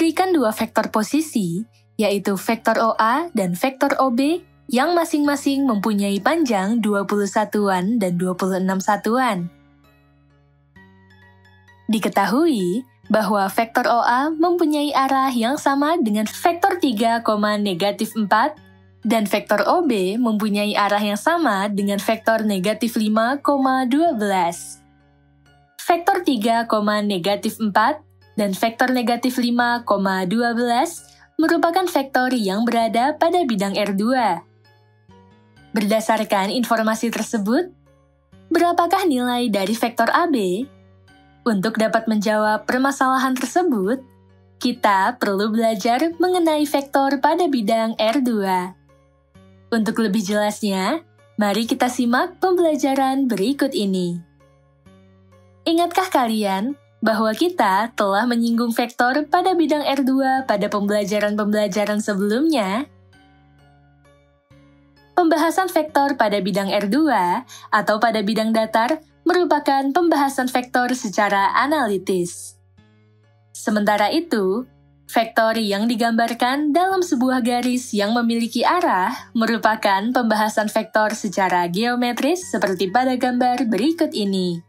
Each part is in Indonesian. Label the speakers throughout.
Speaker 1: diberikan dua vektor posisi, yaitu vektor OA dan vektor OB, yang masing-masing mempunyai panjang 20 satuan dan 26 satuan. Diketahui bahwa vektor OA mempunyai arah yang sama dengan vektor 3, -4, dan vektor OB mempunyai arah yang sama dengan vektor -5, 12. Vektor 3, -4 dan vektor -5, 12 merupakan vektor yang berada pada bidang R2. Berdasarkan informasi tersebut, berapakah nilai dari vektor AB? Untuk dapat menjawab permasalahan tersebut, kita perlu belajar mengenai vektor pada bidang R2. Untuk lebih jelasnya, mari kita simak pembelajaran berikut ini. Ingatkah kalian bahwa kita telah menyinggung vektor pada bidang R2 pada pembelajaran-pembelajaran sebelumnya? Pembahasan vektor pada bidang R2 atau pada bidang datar merupakan pembahasan vektor secara analitis. Sementara itu, vektor yang digambarkan dalam sebuah garis yang memiliki arah merupakan pembahasan vektor secara geometris seperti pada gambar berikut ini.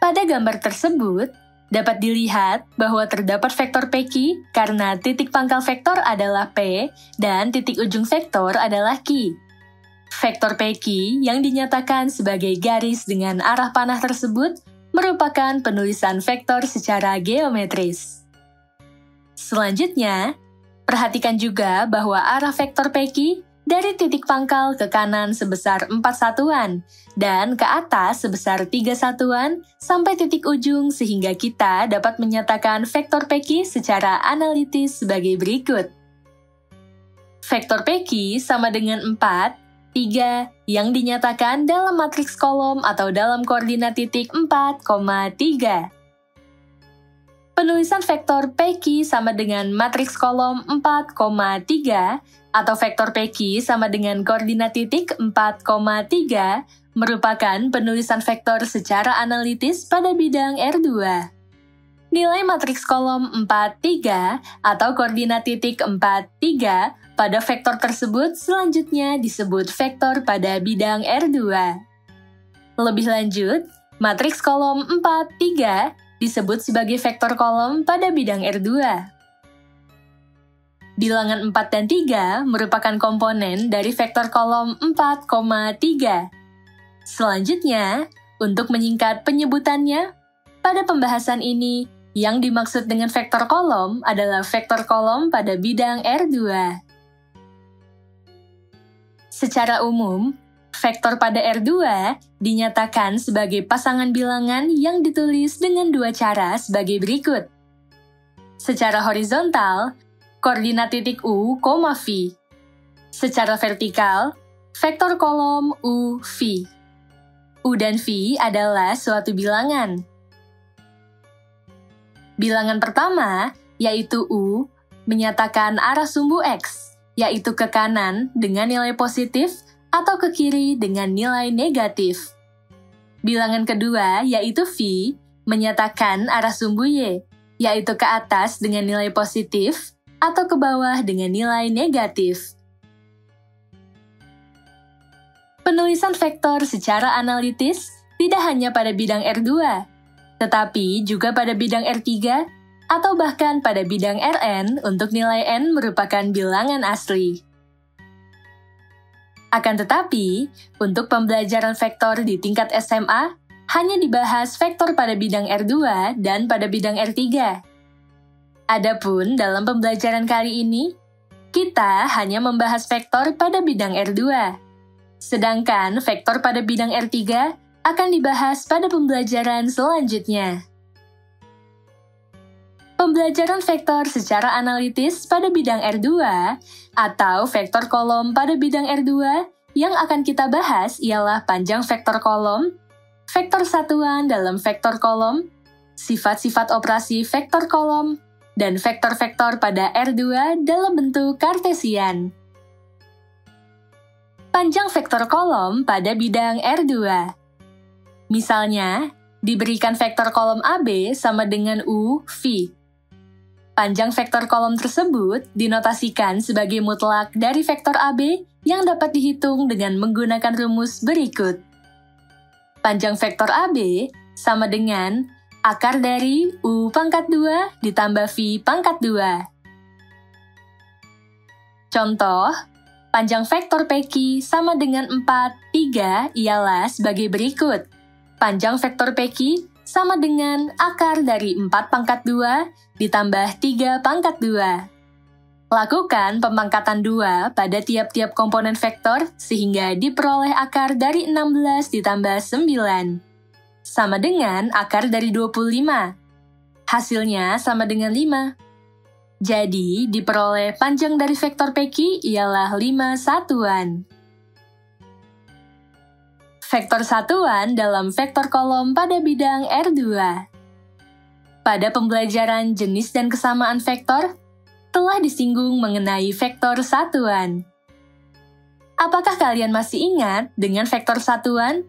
Speaker 1: Pada gambar tersebut, dapat dilihat bahwa terdapat vektor PQ karena titik pangkal vektor adalah P dan titik ujung vektor adalah Q. Vektor PQ yang dinyatakan sebagai garis dengan arah panah tersebut merupakan penulisan vektor secara geometris. Selanjutnya, perhatikan juga bahwa arah vektor PQ dari titik pangkal ke kanan sebesar 4 satuan, dan ke atas sebesar 3 satuan, sampai titik ujung sehingga kita dapat menyatakan vektor PQ secara analitis sebagai berikut. Vektor PQ sama dengan 4, 3, yang dinyatakan dalam matriks kolom atau dalam koordinat titik 4, 3. Penulisan vektor PQ sama dengan matriks kolom 4, 3, atau vektor PQ sama dengan koordinat titik 4, 3 merupakan penulisan vektor secara analitis pada bidang R2. Nilai matriks kolom 4, 3 atau koordinat titik 4, 3 pada vektor tersebut selanjutnya disebut vektor pada bidang R2. Lebih lanjut, matriks kolom 4, 3 disebut sebagai vektor kolom pada bidang R2. Bilangan 4 dan 3 merupakan komponen dari vektor kolom 4, 3. Selanjutnya, untuk menyingkat penyebutannya, pada pembahasan ini, yang dimaksud dengan vektor kolom adalah vektor kolom pada bidang R2. Secara umum, vektor pada R2 dinyatakan sebagai pasangan bilangan yang ditulis dengan dua cara sebagai berikut. Secara horizontal, koordinat titik U, V. Secara vertikal, vektor kolom U, V. U dan V adalah suatu bilangan. Bilangan pertama, yaitu U, menyatakan arah sumbu X, yaitu ke kanan dengan nilai positif atau ke kiri dengan nilai negatif. Bilangan kedua, yaitu V, menyatakan arah sumbu Y, yaitu ke atas dengan nilai positif atau ke bawah dengan nilai negatif. Penulisan vektor secara analitis tidak hanya pada bidang R2, tetapi juga pada bidang R3 atau bahkan pada bidang Rn untuk nilai n merupakan bilangan asli. Akan tetapi, untuk pembelajaran vektor di tingkat SMA, hanya dibahas vektor pada bidang R2 dan pada bidang R3. Adapun dalam pembelajaran kali ini, kita hanya membahas vektor pada bidang R2. Sedangkan vektor pada bidang R3 akan dibahas pada pembelajaran selanjutnya. Pembelajaran vektor secara analitis pada bidang R2 atau vektor kolom pada bidang R2 yang akan kita bahas ialah panjang vektor kolom, vektor satuan dalam vektor kolom, sifat-sifat operasi vektor kolom, dan vektor-vektor pada R2 dalam bentuk kartesian. Panjang vektor kolom pada bidang R2. Misalnya, diberikan vektor kolom AB sama dengan U, V. Panjang vektor kolom tersebut dinotasikan sebagai mutlak dari vektor AB yang dapat dihitung dengan menggunakan rumus berikut. Panjang vektor AB sama dengan akar dari U pangkat 2 ditambah V pangkat 2. Contoh, panjang vektor PQ sama dengan 4, 3 ialah sebagai berikut. Panjang vektor PQ sama dengan akar dari 4 pangkat 2 ditambah 3 pangkat 2. Lakukan pemangkatan 2 pada tiap-tiap komponen vektor sehingga diperoleh akar dari 16 ditambah 9. Sama dengan akar dari 25. Hasilnya sama dengan 5. Jadi, diperoleh panjang dari vektor PQ ialah 5 satuan. Vektor satuan dalam vektor kolom pada bidang R2. Pada pembelajaran jenis dan kesamaan vektor, telah disinggung mengenai vektor satuan. Apakah kalian masih ingat dengan vektor satuan?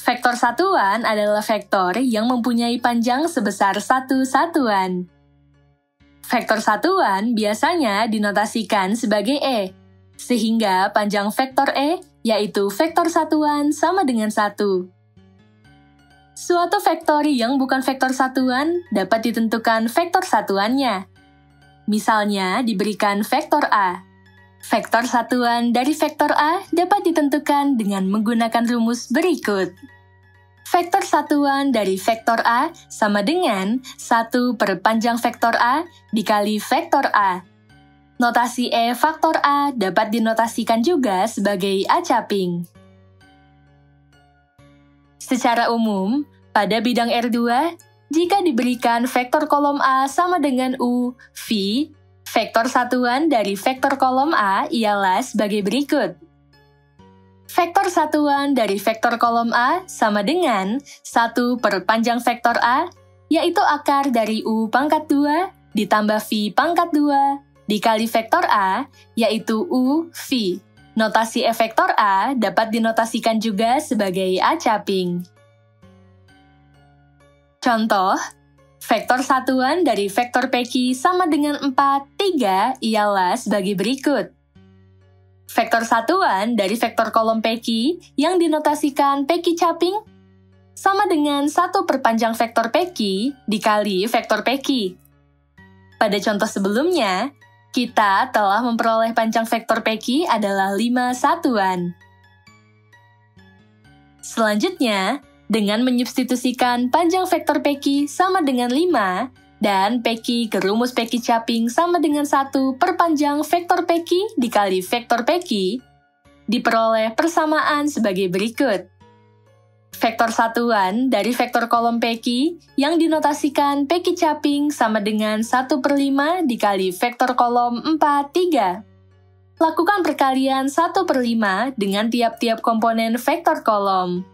Speaker 1: Vektor satuan adalah vektor yang mempunyai panjang sebesar 1 satuan. Vektor satuan biasanya dinotasikan sebagai E, sehingga panjang vektor E yaitu vektor satuan sama dengan 1. Suatu vektor yang bukan vektor satuan dapat ditentukan vektor satuannya. Misalnya diberikan vektor A. Vektor satuan dari vektor A dapat ditentukan dengan menggunakan rumus berikut. Vektor satuan dari vektor A sama dengan 1 per panjang vektor A dikali vektor A. Notasi E faktor A dapat dinotasikan juga sebagai A caping. Secara umum, pada bidang R2, jika diberikan vektor kolom A sama dengan U, V, vektor satuan dari vektor kolom A ialah sebagai berikut. Vektor satuan dari vektor kolom A sama dengan 1 per panjang vektor A, yaitu akar dari U pangkat 2 ditambah V pangkat 2 dikali vektor A, yaitu U, V. Notasi E vektor A dapat dinotasikan juga sebagai A caping. Contoh, vektor satuan dari vektor PQ sama dengan 4, 3 ialah sebagai berikut. Vektor satuan dari vektor kolom PQ yang dinotasikan PQ caping sama dengan 1 per panjang vektor PQ dikali vektor PQ. Pada contoh sebelumnya, kita telah memperoleh panjang vektor PQ adalah 5 satuan. Selanjutnya, dengan menyubstitusikan panjang vektor PQ sama dengan 5 dan PQ ke rumus PQ caping sama dengan 1 per panjang vektor PQ dikali vektor PQ, diperoleh persamaan sebagai berikut. Vektor satuan dari vektor kolom PQ yang dinotasikan PQ caping sama dengan 1 per 5 dikali vektor kolom 4, 3. Lakukan perkalian 1 per 5 dengan tiap-tiap komponen vektor kolom.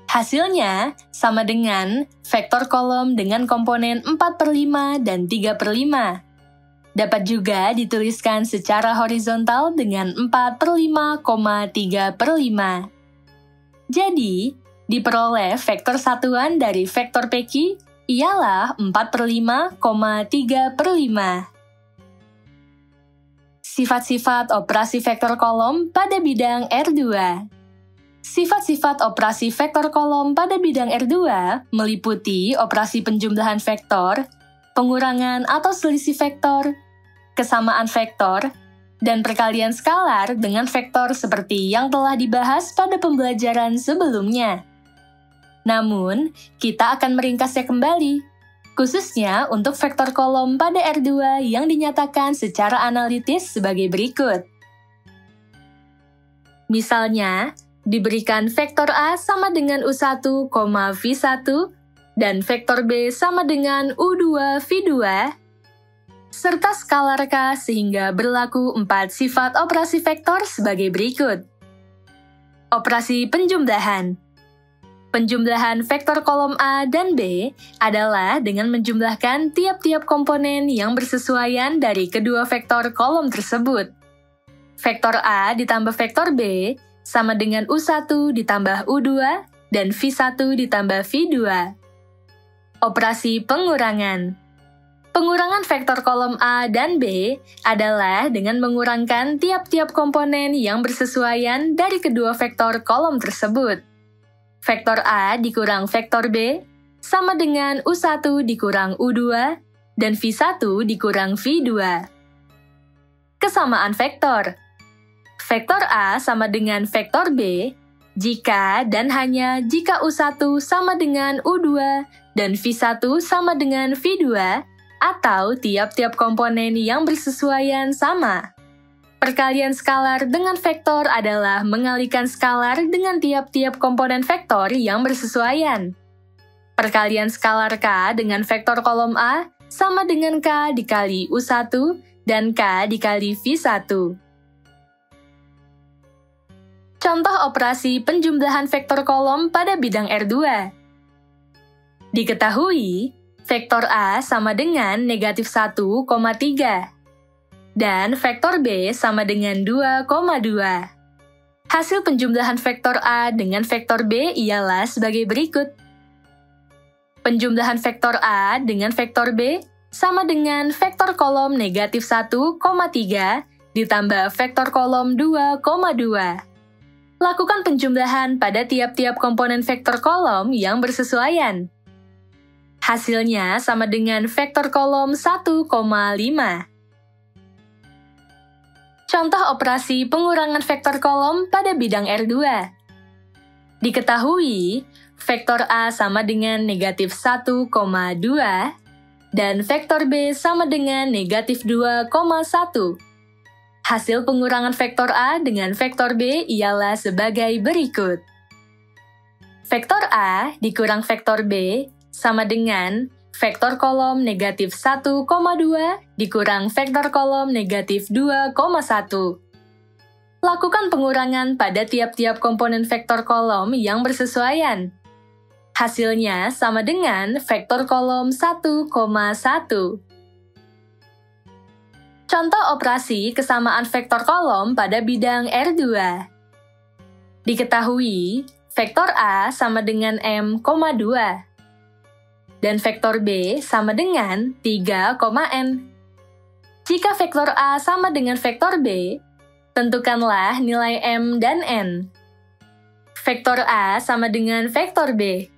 Speaker 1: Hasilnya sama dengan vektor kolom dengan komponen 4 per 5 dan 3 per 5. Dapat juga dituliskan secara horizontal dengan 4 per 5, 3 per 5. Jadi, diperoleh vektor satuan dari vektor PQ ialah 4 per 5, 3 per 5. Sifat-sifat operasi vektor kolom pada bidang R2. Sifat-sifat operasi vektor kolom pada bidang R2 meliputi operasi penjumlahan vektor, pengurangan atau selisih vektor, kesamaan vektor, dan perkalian skalar dengan vektor seperti yang telah dibahas pada pembelajaran sebelumnya. Namun, kita akan meringkasnya kembali, khususnya untuk vektor kolom pada R2 yang dinyatakan secara analitis sebagai berikut. Misalnya, diberikan vektor A sama dengan U1, V1, dan vektor B sama dengan U2, V2, serta skalar K sehingga berlaku 4 sifat operasi vektor sebagai berikut. Operasi penjumlahan. Penjumlahan vektor kolom A dan B adalah dengan menjumlahkan tiap-tiap komponen yang bersesuaian dari kedua vektor kolom tersebut. Vektor A ditambah vektor B sama dengan U1 ditambah U2 dan V1 ditambah V2. Operasi pengurangan. Pengurangan vektor kolom A dan B adalah dengan mengurangkan tiap-tiap komponen yang bersesuaian dari kedua vektor kolom tersebut. Vektor A dikurang vektor B sama dengan U1 dikurang U2 dan V1 dikurang V2. Kesamaan vektor. Vektor A sama dengan vektor B jika dan hanya jika U1 sama dengan U2 dan V1 sama dengan V2 atau tiap-tiap komponen yang bersesuaian sama. Perkalian skalar dengan vektor adalah mengalikan skalar dengan tiap-tiap komponen vektor yang bersesuaian. Perkalian skalar K dengan vektor kolom A sama dengan K dikali U1 dan K dikali V1. Contoh operasi penjumlahan vektor kolom pada bidang R2. Diketahui, vektor A sama dengan negatif 1,3 dan vektor B sama dengan 2,2. Hasil penjumlahan vektor A dengan vektor B ialah sebagai berikut. Penjumlahan vektor A dengan vektor B sama dengan vektor kolom negatif 1,3 ditambah vektor kolom 2,2. Lakukan penjumlahan pada tiap-tiap komponen vektor kolom yang bersesuaian. Hasilnya sama dengan vektor kolom 1,5. Contoh operasi pengurangan vektor kolom pada bidang R2. Diketahui, vektor A sama dengan negatif 1,2 dan vektor B sama dengan negatif 2,1. Hasil pengurangan vektor A dengan vektor B ialah sebagai berikut. Vektor A dikurang vektor B sama dengan vektor kolom negatif 1,2 dikurang vektor kolom negatif 2,1. Lakukan pengurangan pada tiap-tiap komponen vektor kolom yang bersesuaian. Hasilnya sama dengan vektor kolom 1,1. Contoh operasi kesamaan vektor kolom pada bidang R2. Diketahui, vektor A sama dengan M,2 dan vektor B sama dengan 3,n. Jika vektor A sama dengan vektor B, tentukanlah nilai M dan N. Vektor A sama dengan vektor B,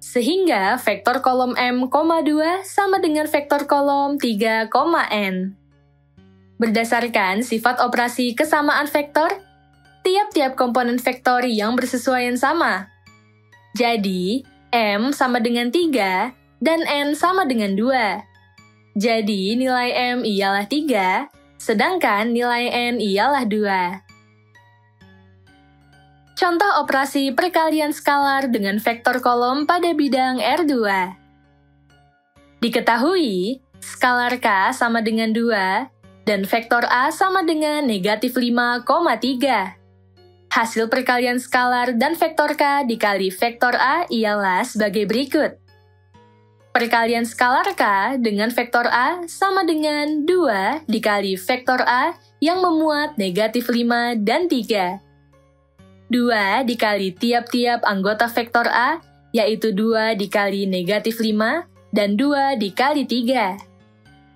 Speaker 1: sehingga vektor kolom M,2 sama dengan vektor kolom 3,n. Berdasarkan sifat operasi kesamaan vektor, tiap-tiap komponen vektor yang bersesuaian sama. Jadi, M sama dengan 3 dan N sama dengan 2. Jadi, nilai M ialah 3, sedangkan nilai N ialah 2. Contoh operasi perkalian skalar dengan vektor kolom pada bidang R2. Diketahui, skalar K sama dengan 2, dan vektor A sama dengan negatif 5,3. Hasil perkalian skalar dan vektor K dikali vektor A ialah sebagai berikut. Perkalian skalar K dengan vektor A sama dengan 2 dikali vektor A yang memuat negatif 5 dan 3. 2 dikali tiap-tiap anggota vektor A, yaitu 2 dikali negatif 5 dan 2 dikali 3.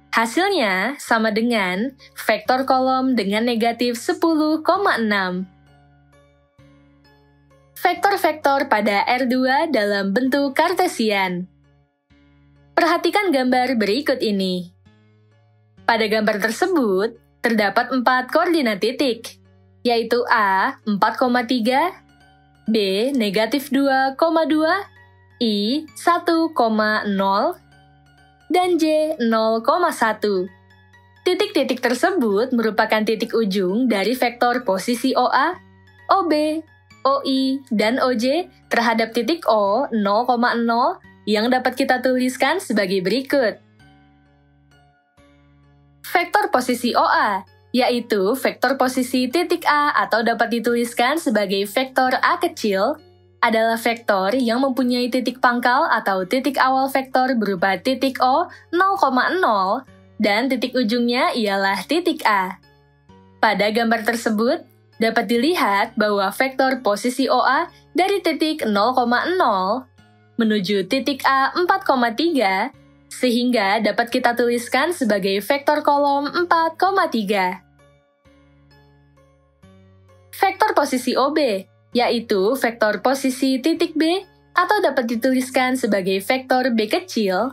Speaker 1: Hasilnya sama dengan vektor kolom dengan negatif 10,6. Vektor-vektor pada R2 dalam bentuk kartesian. Perhatikan gambar berikut ini. Pada gambar tersebut, terdapat 4 koordinat titik, yaitu A 4,3, B negatif 2,2, I 1,0, dan J 0,1. Titik-titik tersebut merupakan titik ujung dari vektor posisi OA, OB, OI, dan OJ terhadap titik O 0,0 yang dapat kita tuliskan sebagai berikut. Vektor posisi OA, yaitu vektor posisi titik A atau dapat dituliskan sebagai vektor A kecil, adalah vektor yang mempunyai titik pangkal atau titik awal vektor berupa titik O 0,0 dan titik ujungnya ialah titik A. Pada gambar tersebut, dapat dilihat bahwa vektor posisi OA dari titik 0,0 menuju titik A 4,3 sehingga dapat kita tuliskan sebagai vektor kolom 4,3. Vektor posisi OB, yaitu vektor posisi titik B atau dapat dituliskan sebagai vektor B kecil,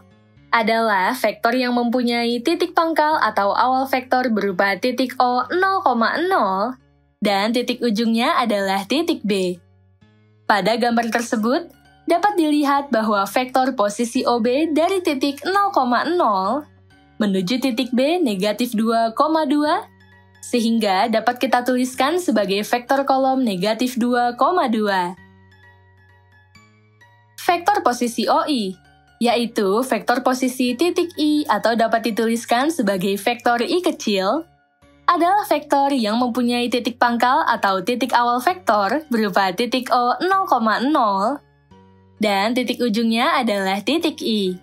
Speaker 1: adalah vektor yang mempunyai titik pangkal atau awal vektor berupa titik O 0,0 dan titik ujungnya adalah titik B. Pada gambar tersebut, dapat dilihat bahwa vektor posisi OB dari titik 0,0 menuju titik B negatif 2,2 sehingga dapat kita tuliskan sebagai vektor kolom negatif 2,2. Vektor posisi OI, yaitu vektor posisi titik I atau dapat dituliskan sebagai vektor I kecil, adalah vektor yang mempunyai titik pangkal atau titik awal vektor berupa titik O 0,0 dan titik ujungnya adalah titik I.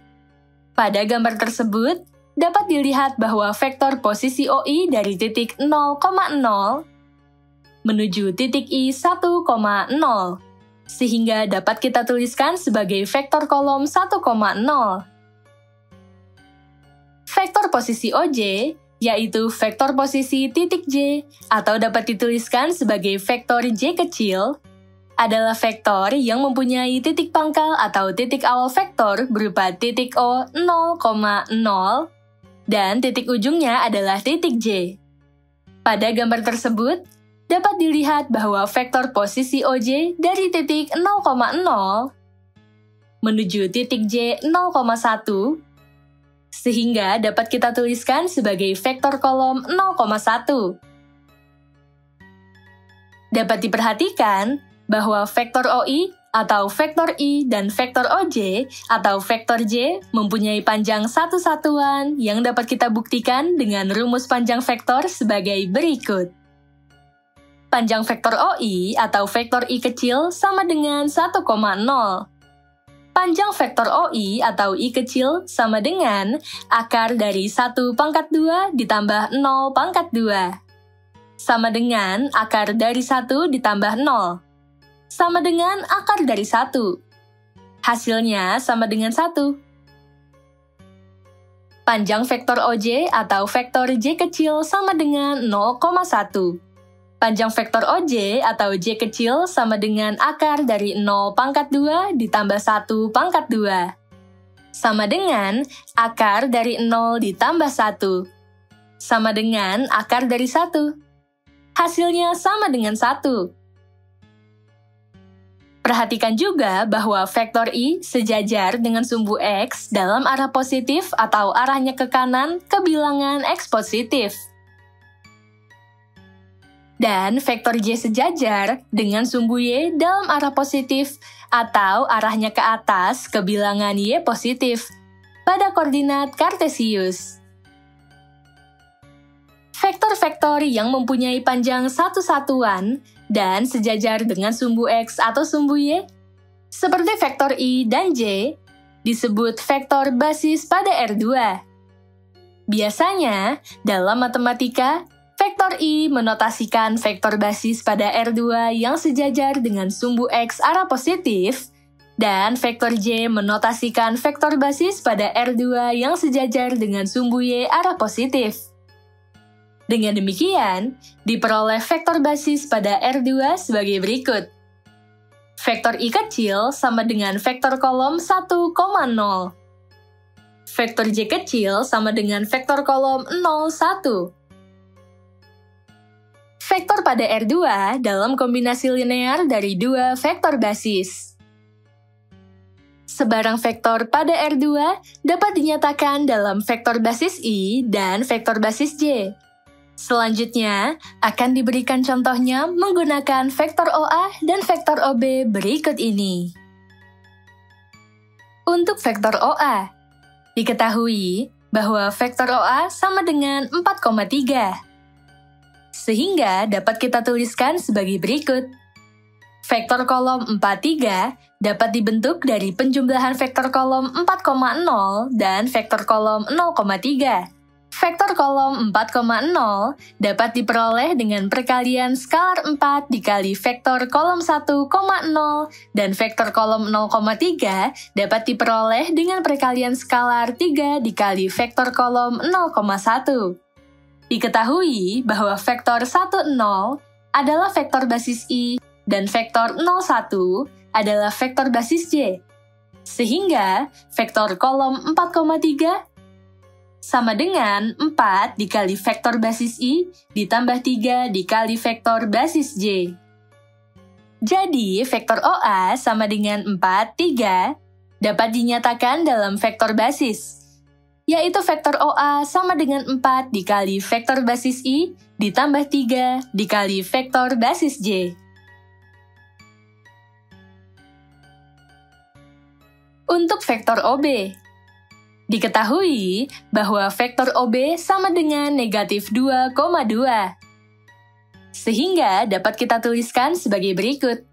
Speaker 1: Pada gambar tersebut, dapat dilihat bahwa vektor posisi OI dari titik 0,0 menuju titik I 1,0, sehingga dapat kita tuliskan sebagai vektor kolom 1,0. Vektor posisi OJ, yaitu vektor posisi titik J, atau dapat dituliskan sebagai vektor J kecil, adalah vektor yang mempunyai titik pangkal atau titik awal vektor berupa titik O 0,0 dan titik ujungnya adalah titik J. Pada gambar tersebut, dapat dilihat bahwa vektor posisi OJ dari titik 0,0 menuju titik J 0,1 sehingga dapat kita tuliskan sebagai vektor kolom 0,1. Dapat diperhatikan bahwa vektor OI atau vektor I dan vektor OJ atau vektor J mempunyai panjang satu satuan yang dapat kita buktikan dengan rumus panjang vektor sebagai berikut. Panjang vektor OI atau vektor I kecil sama dengan 1,0. Panjang vektor OI atau I kecil sama dengan akar dari 1 pangkat 2 ditambah 0 pangkat 2. Sama dengan akar dari 1 ditambah 0. Sama dengan akar dari 1. Hasilnya sama dengan 1. Panjang vektor OJ atau vektor J kecil sama dengan 0,1. Panjang vektor OJ atau J kecil sama dengan akar dari 0 pangkat 2 ditambah 1 pangkat 2. Sama dengan akar dari 0 ditambah 1. Sama dengan akar dari 1. Hasilnya sama dengan 1. Perhatikan juga bahwa vektor I sejajar dengan sumbu X dalam arah positif atau arahnya ke kanan ke bilangan X positif. Dan vektor J sejajar dengan sumbu Y dalam arah positif atau arahnya ke atas ke bilangan Y positif pada koordinat Kartesius. Vektor-vektor yang mempunyai panjang satu satuan dan sejajar dengan sumbu X atau sumbu Y, seperti vektor I dan J, disebut vektor basis pada R2. Biasanya, dalam matematika, vektor I menotasikan vektor basis pada R2 yang sejajar dengan sumbu X arah positif, dan vektor J menotasikan vektor basis pada R2 yang sejajar dengan sumbu Y arah positif. Dengan demikian, diperoleh vektor basis pada R2 sebagai berikut. Vektor I kecil sama dengan vektor kolom 1,0. Vektor J kecil sama dengan vektor kolom 0,1. Vektor pada R2 dalam kombinasi linear dari dua vektor basis. Sebarang vektor pada R2 dapat dinyatakan dalam vektor basis I dan vektor basis J. Selanjutnya, akan diberikan contohnya menggunakan vektor OA dan vektor OB berikut ini. Untuk vektor OA, diketahui bahwa vektor OA sama dengan 4,3. Sehingga dapat kita tuliskan sebagai berikut. Vektor kolom 43 dapat dibentuk dari penjumlahan vektor kolom 4,0 dan vektor kolom 0,3. Vektor kolom 4,0 dapat diperoleh dengan perkalian skalar 4 dikali vektor kolom 1,0 dan vektor kolom 0,3 dapat diperoleh dengan perkalian skalar 3 dikali vektor kolom 0,1. Diketahui bahwa vektor 10 adalah vektor basis I dan vektor 01 adalah vektor basis J. Sehingga vektor kolom 4,3 sama dengan 4 dikali vektor basis I ditambah 3 dikali vektor basis J. Jadi, vektor OA sama dengan 4, 3 dapat dinyatakan dalam vektor basis, yaitu vektor OA sama dengan 4 dikali vektor basis I ditambah 3 dikali vektor basis J. Untuk vektor OB, diketahui bahwa vektor OB sama dengan negatif 2,2. Sehingga dapat kita tuliskan sebagai berikut.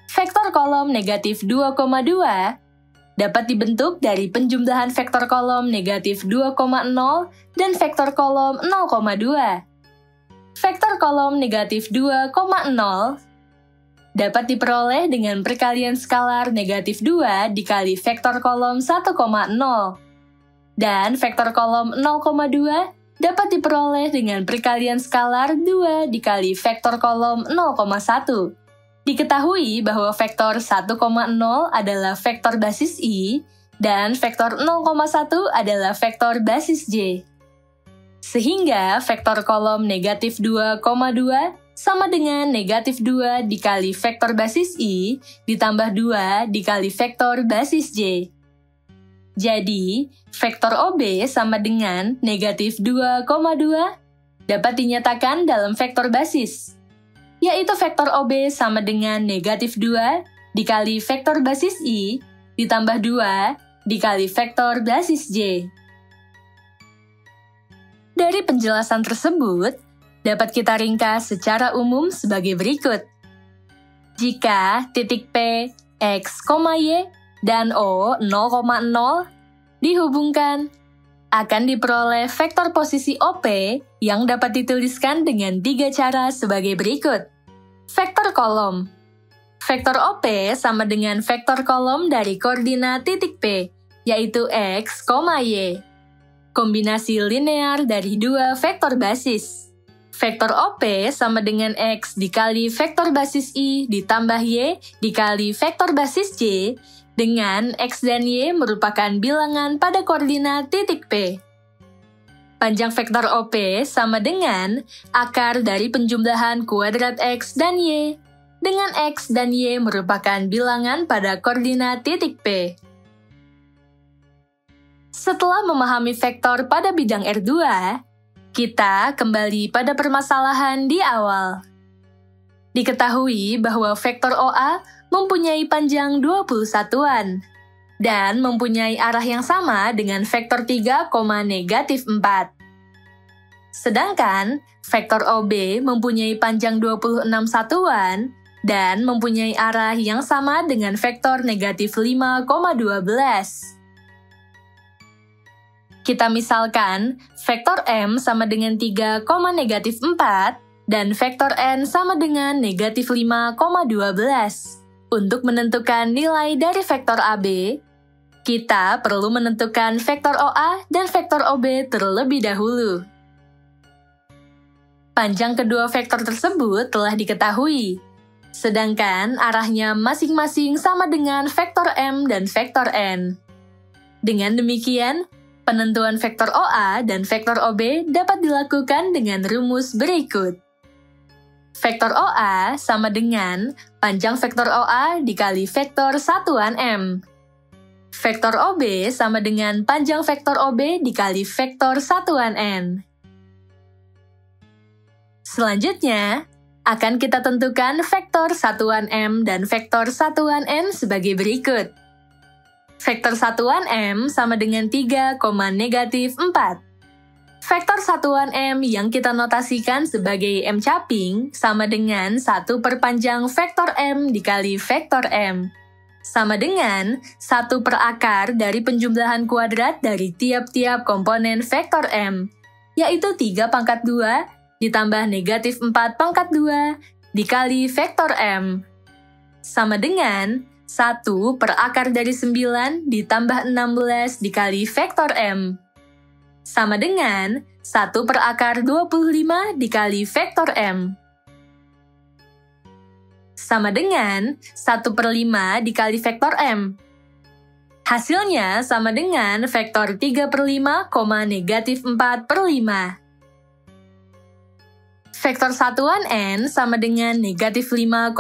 Speaker 1: Vektor kolom negatif 2,2 dapat dibentuk dari penjumlahan vektor kolom negatif 2,0 dan vektor kolom 0,2. Vektor kolom negatif 2,0 dapat diperoleh dengan perkalian skalar negatif 2 dikali vektor kolom 1,0. Dan vektor kolom 0,2 dapat diperoleh dengan perkalian skalar 2 dikali vektor kolom 0,1. Diketahui bahwa vektor 1,0 adalah vektor basis I dan vektor 0,1 adalah vektor basis J. Sehingga vektor kolom negatif 2,2 sama dengan negatif 2 dikali vektor basis I ditambah 2 dikali vektor basis J. Jadi, vektor OB sama dengan negatif 2,2 dapat dinyatakan dalam vektor basis, yaitu vektor OB sama dengan negatif 2 dikali vektor basis I ditambah 2 dikali vektor basis J. Dari penjelasan tersebut, dapat kita ringkas secara umum sebagai berikut. Jika titik P, X, Y, dan O 0,0 dihubungkan, akan diperoleh vektor posisi OP yang dapat dituliskan dengan 3 cara sebagai berikut. Vektor kolom. Vektor OP sama dengan vektor kolom dari koordinat titik P, yaitu X, Y. Kombinasi linear dari 2 vektor basis. Vektor OP sama dengan X dikali vektor basis I ditambah Y dikali vektor basis J, dengan X dan Y merupakan bilangan pada koordinat titik P. Panjang vektor OP sama dengan akar dari penjumlahan kuadrat X dan Y, dengan X dan Y merupakan bilangan pada koordinat titik P. Setelah memahami vektor pada bidang R2, kita kembali pada permasalahan di awal. Diketahui bahwa vektor OA mempunyai panjang 20 satuan dan mempunyai arah yang sama dengan vektor 3, negatif 4. Sedangkan vektor OB mempunyai panjang 26 satuan dan mempunyai arah yang sama dengan vektor negatif 5, 12. Kita misalkan, vektor M sama dengan 3, negatif 4, dan vektor N sama dengan negatif 5, 12. Untuk menentukan nilai dari vektor AB, kita perlu menentukan vektor OA dan vektor OB terlebih dahulu. Panjang kedua vektor tersebut telah diketahui, sedangkan arahnya masing-masing sama dengan vektor M dan vektor N. Dengan demikian, penentuan vektor OA dan vektor OB dapat dilakukan dengan rumus berikut. Vektor OA sama dengan panjang vektor OA dikali vektor satuan M. Vektor OB sama dengan panjang vektor OB dikali vektor satuan N. Selanjutnya, akan kita tentukan vektor satuan M dan vektor satuan N sebagai berikut. Vektor satuan M sama dengan 3, negatif 4. Vektor satuan M yang kita notasikan sebagai M caping sama dengan 1 per panjang vektor M dikali vektor M. sama dengan 1 per akar dari penjumlahan kuadrat dari tiap-tiap komponen vektor M, yaitu 3 pangkat 2 ditambah negatif 4 pangkat 2 dikali vektor M, sama dengan 1 per akar dari 9 ditambah 16 dikali vektor M, sama dengan 1 per akar 25 dikali vektor M, sama dengan 1 per 5 dikali vektor M. Hasilnya sama dengan vektor 3 per 5, negatif 4 per 5. Vektor satuan N sama dengan negatif 5,12.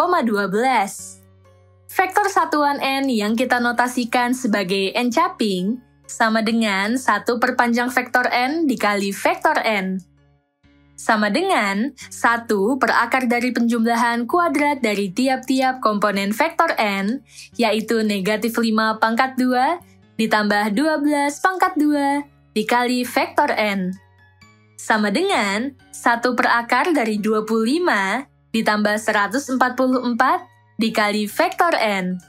Speaker 1: Vektor satuan N yang kita notasikan sebagai N caping sama dengan 1 per panjang vektor N dikali vektor N, sama dengan 1 per akar dari penjumlahan kuadrat dari tiap-tiap komponen vektor N, yaitu negatif 5 pangkat 2 ditambah 12 pangkat 2 dikali vektor N, sama dengan 1 per akar dari 25 ditambah 144 dikali vektor N,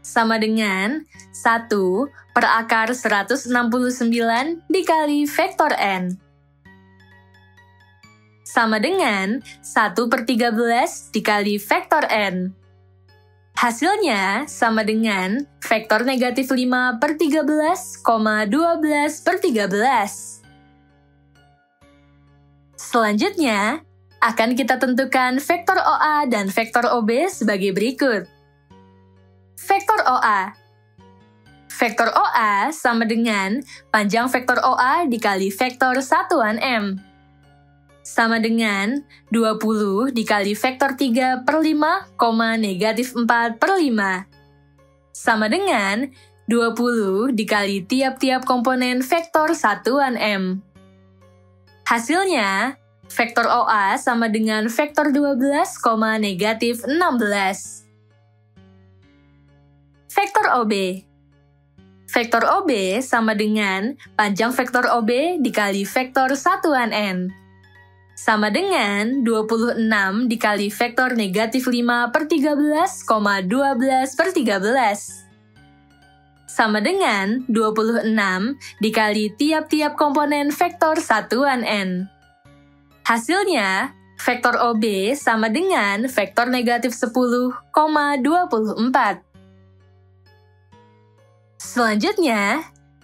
Speaker 1: sama dengan 1 per akar 169 dikali vektor N, sama dengan 1 per 13 dikali vektor N. Hasilnya sama dengan vektor negatif 5 per 13, 12 per 13. Selanjutnya, akan kita tentukan vektor OA dan vektor OB sebagai berikut. Vektor OA. Vektor OA sama dengan panjang vektor OA dikali vektor satuan M, sama dengan 20 dikali vektor 3 per 5, negatif 4 per 5, sama dengan 20 dikali tiap-tiap komponen vektor satuan M. Hasilnya, vektor OA sama dengan vektor 12, negatif 16. Vektor OB. Vektor OB sama dengan panjang vektor OB dikali vektor satuan N, sama dengan 26 dikali vektor negatif 5 per 13, 12 per 13. Sama dengan 26 dikali tiap-tiap komponen vektor satuan N. Hasilnya, vektor OB sama dengan vektor negatif 10,24. Selanjutnya,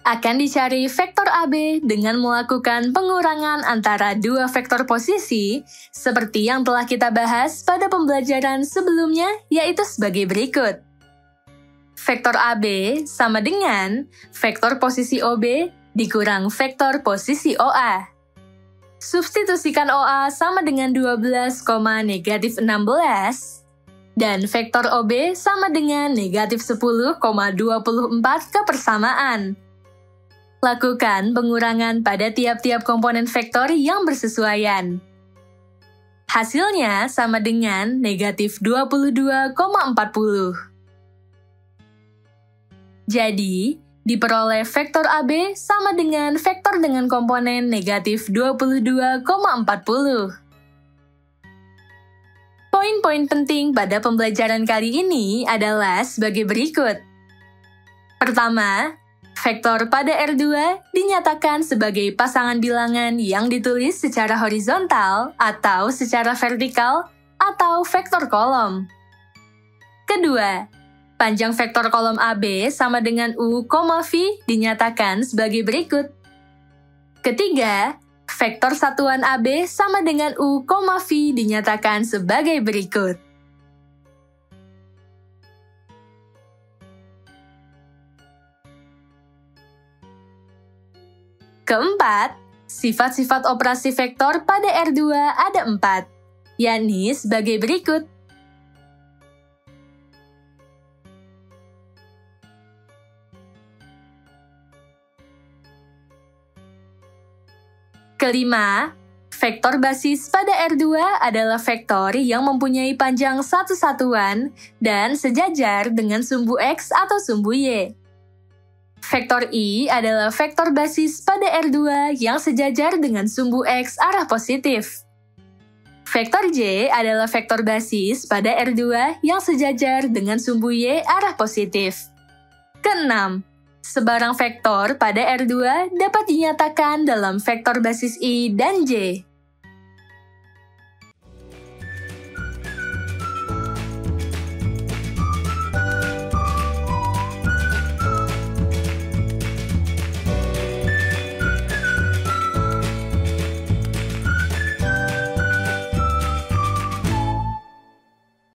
Speaker 1: akan dicari vektor AB dengan melakukan pengurangan antara dua vektor posisi seperti yang telah kita bahas pada pembelajaran sebelumnya, yaitu sebagai berikut. Vektor AB sama dengan vektor posisi OB dikurang vektor posisi OA. Substitusikan OA sama dengan 12, negatif 16, dan vektor OB sama dengan negatif 10,24 kepersamaan. Lakukan pengurangan pada tiap-tiap komponen vektor yang bersesuaian. Hasilnya sama dengan negatif 22,40. Jadi, diperoleh vektor AB sama dengan vektor dengan komponen negatif 22,40. Poin-poin penting pada pembelajaran kali ini adalah sebagai berikut. Pertama, vektor pada R2 dinyatakan sebagai pasangan bilangan yang ditulis secara horizontal atau secara vertikal atau vektor kolom. Kedua, panjang vektor kolom AB sama dengan U, V dinyatakan sebagai berikut. Ketiga, vektor satuan AB sama dengan U, V dinyatakan sebagai berikut. Keempat, sifat-sifat operasi vektor pada R2 ada 4, yakni sebagai berikut. Kelima, vektor basis pada R2 adalah vektor yang mempunyai panjang satu satuan dan sejajar dengan sumbu X atau sumbu Y. Vektor I adalah vektor basis pada R2 yang sejajar dengan sumbu X arah positif. Vektor J adalah vektor basis pada R2 yang sejajar dengan sumbu Y arah positif. Keenam, sebarang vektor pada R2 dapat dinyatakan dalam vektor basis I dan J.